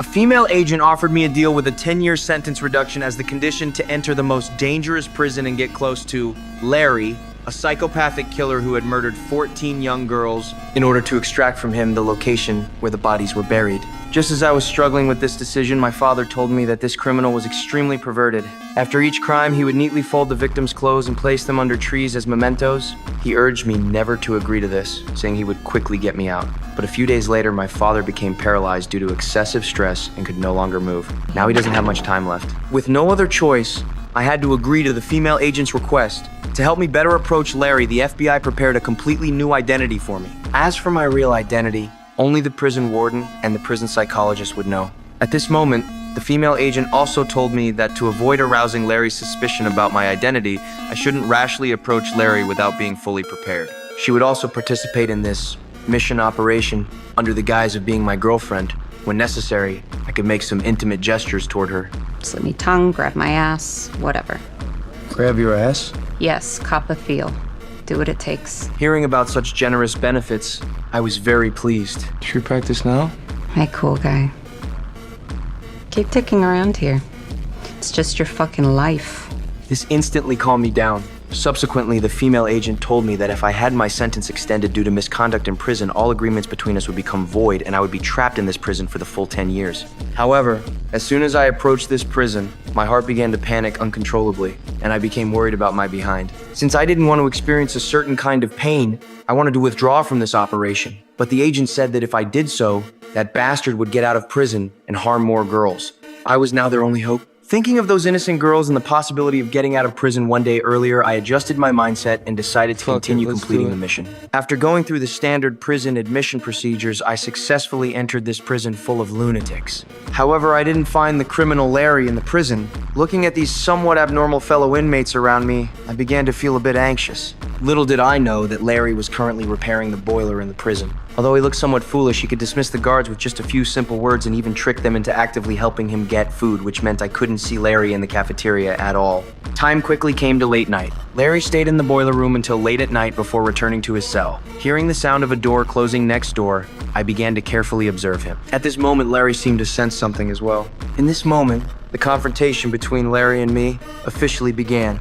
A female agent offered me a deal with a 10-year sentence reduction as the condition to enter the most dangerous prison and get close to Larry, a psychopathic killer who had murdered 14 young girls in order to extract from him the location where the bodies were buried. Just as I was struggling with this decision, my father told me that this criminal was extremely perverted. After each crime, he would neatly fold the victim's clothes and place them under trees as mementos. He urged me never to agree to this, saying he would quickly get me out. But a few days later, my father became paralyzed due to excessive stress and could no longer move. Now he doesn't have much time left. With no other choice, I had to agree to the female agent's request. To help me better approach Larry, the FBI prepared a completely new identity for me. As for my real identity, only the prison warden and the prison psychologist would know. At this moment, the female agent also told me that to avoid arousing Larry's suspicion about my identity, I shouldn't rashly approach Larry without being fully prepared. She would also participate in this mission operation under the guise of being my girlfriend. When necessary, I could make some intimate gestures toward her. Slit me tongue, grab my ass, whatever. Grab your ass? Yes, cop a feel. Do what it takes. Hearing about such generous benefits, I was very pleased. Should we practice now? Hey, cool guy. Keep ticking around here. It's just your fucking life. This instantly calmed me down. Subsequently, the female agent told me that if I had my sentence extended due to misconduct in prison, all agreements between us would become void and I would be trapped in this prison for the full 10 years. However, as soon as I approached this prison, my heart began to panic uncontrollably, and I became worried about my behind. Since I didn't want to experience a certain kind of pain, I wanted to withdraw from this operation. But the agent said that if I did so, that bastard would get out of prison and harm more girls. I was now their only hope. Thinking of those innocent girls and the possibility of getting out of prison one day earlier, I adjusted my mindset and decided to continue completing the mission. After going through the standard prison admission procedures, I successfully entered this prison full of lunatics. However, I didn't find the criminal Larry in the prison. Looking at these somewhat abnormal fellow inmates around me, I began to feel a bit anxious. Little did I know that Larry was currently repairing the boiler in the prison. Although he looked somewhat foolish, he could dismiss the guards with just a few simple words and even trick them into actively helping him get food, which meant I couldn't see Larry in the cafeteria at all. Time quickly came to late night. Larry stayed in the boiler room until late at night before returning to his cell. Hearing the sound of a door closing next door, I began to carefully observe him. At this moment, Larry seemed to sense something as well. In this moment, the confrontation between Larry and me officially began.